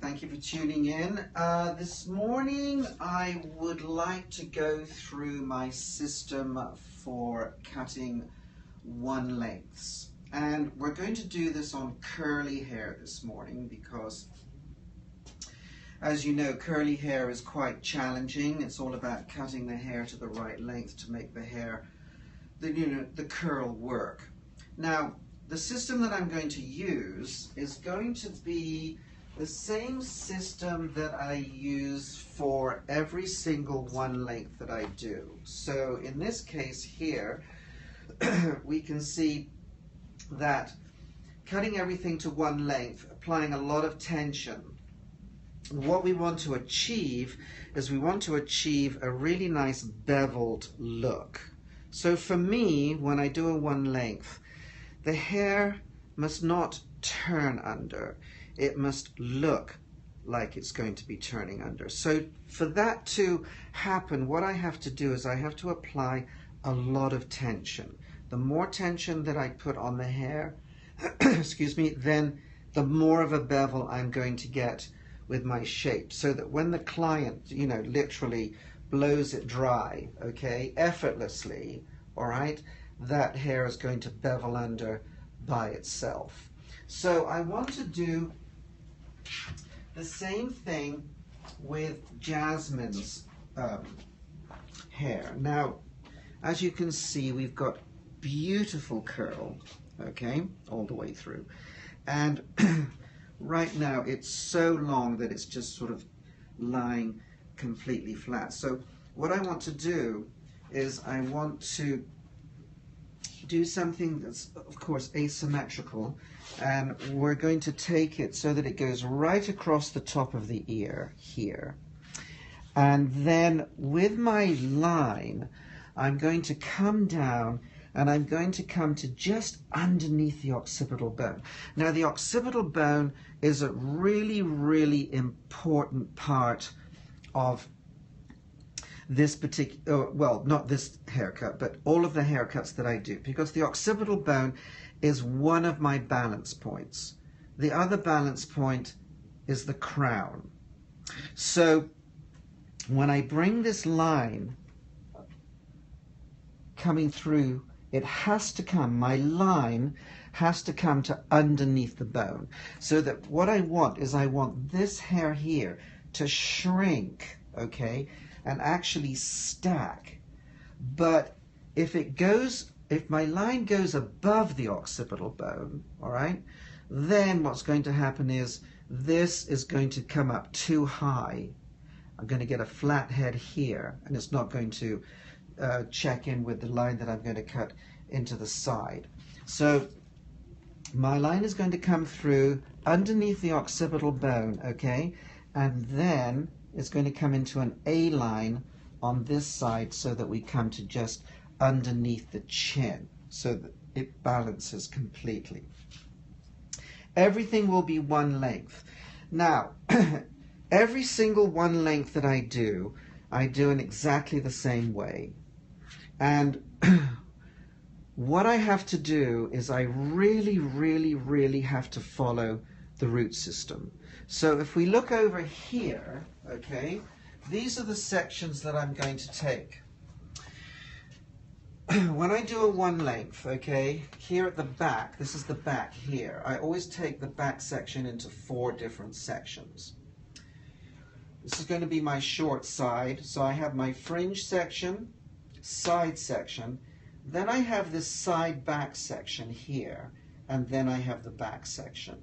Thank you for tuning in. This morning I would like to go through my system for cutting one lengths. And we're going to do this on curly hair this morning because, as you know, curly hair is quite challenging. It's all about cutting the hair to the right length to make the hair, the curl work. Now, the system that I'm going to use is going to be the same system that I use for every single one length that I do. So in this case here, we can see that cutting everything to one length, applying a lot of tension. What we want to achieve is we want to achieve a really nice beveled look. So for me, when I do a one length, the hair must not turn under. It must look like it's going to be turning under. So for that to happen, what I have to do is I have to apply a lot of tension. The more tension that I put on the hair, excuse me, then the more of a bevel I'm going to get with my shape, so that when the client, literally blows it dry, okay, effortlessly, all right, that hair is going to bevel under by itself. So I want to do the same thing with Jazzmyn's hair. Now, as you can see, we've got beautiful curl, okay, all the way through. And right now it's so long that it's just sort of lying completely flat. So what I want to do is I want to do something that's, of course, asymmetrical, and we're going to take it so that it goes right across the top of the ear here. And then with my line, I'm going to come down and I'm going to come to just underneath the occipital bone. Now, the occipital bone is a really, really important part of this particular, well, not this haircut, but all of the haircuts that I do, because the occipital bone is one of my balance points. The other balance point is the crown. So when I bring this line coming through, it has to come, my line has to come to underneath the bone. So that what I want is I want this hair here to shrink, okay, and actually stack. But if my line goes above the occipital bone, all right, then what's going to happen is this is going to come up too high. I'm going to get a flat head here, and it's not going to check in with the line that I'm going to cut into the side. So my line is going to come through underneath the occipital bone, okay, and then it's going to come into an A line on this side so that we come to just underneath the chin so that it balances completely. Everything will be one length. Now, every single one length that I do in exactly the same way. And what I have to do is I really, really, really have to follow the root system. So if we look over here, okay, these are the sections that I'm going to take. When I do a one length, okay, here at the back, this is the back here, I always take the back section into 4 different sections. This is going to be my short side, so I have my fringe section, side section, then I have this side back section here, and then I have the back section.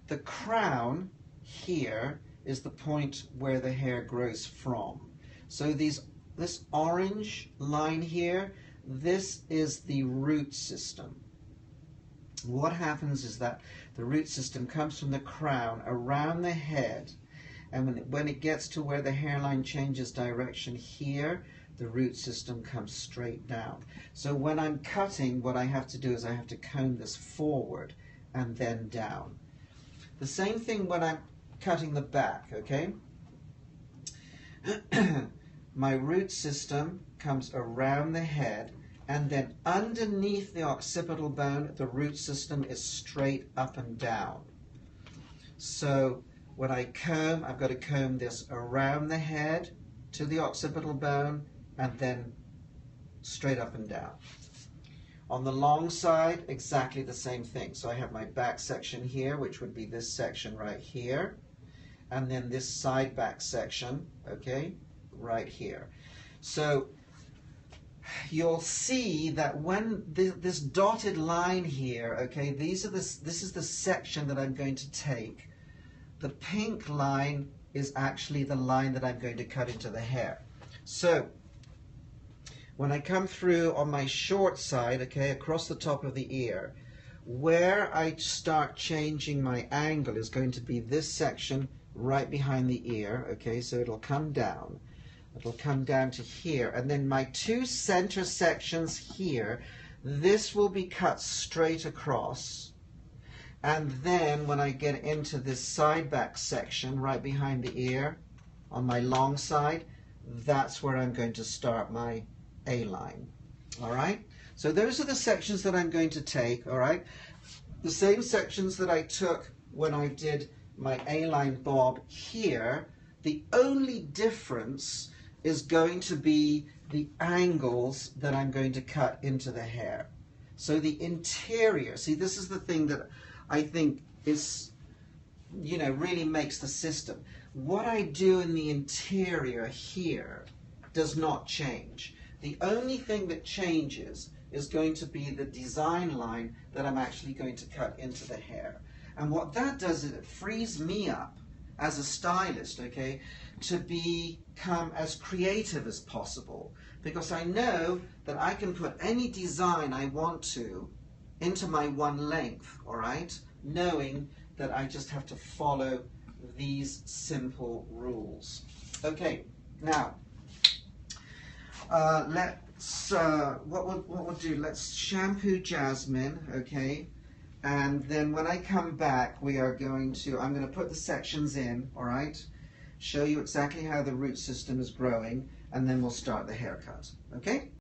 The crown here is the point where the hair grows from. So this orange line here, this is the root system. What happens is that the root system comes from the crown around the head, and when it gets to where the hairline changes direction here, the root system comes straight down. So when I'm cutting, what I have to do is I have to comb this forward and then down. The same thing when I'm cutting the back, okay? My root system comes around the head, and then underneath the occipital bone, the root system is straight up and down. So when I comb, I've got to comb this around the head to the occipital bone and then straight up and down. On the long side, exactly the same thing. So I have my back section here, which would be this section right here, and then this side back section, okay, right here. So you'll see that when this dotted line here, okay, this is the section that I'm going to take. The pink line is actually the line that I'm going to cut into the hair. So when I come through on my short side, okay, across the top of the ear, where I start changing my angle is going to be this section right behind the ear, okay, so it'll come down. It'll come down to here, and then my two center sections here, this will be cut straight across, and then when I get into this side back section right behind the ear on my long side, that's where I'm going to start my A-line. All right, so those are the sections that I'm going to take. All right, the same sections that I took when I did my A-line bob here. The only difference is going to be the angles that I'm going to cut into the hair. So the interior, see, this is the thing that I think is, you know, really makes the system. What I do in the interior here does not change. The only thing that changes is going to be the design line that I'm actually going to cut into the hair. And what that does is it frees me up as a stylist, okay, to become as creative as possible, because I know that I can put any design I want to into my one length, all right, knowing that I just have to follow these simple rules. Okay, now let's what we'll do, let's shampoo Jazzmyn, okay, and then when I come back I'm going to put the sections in, all right, show you exactly how the root system is growing, and then we'll start the haircut, okay?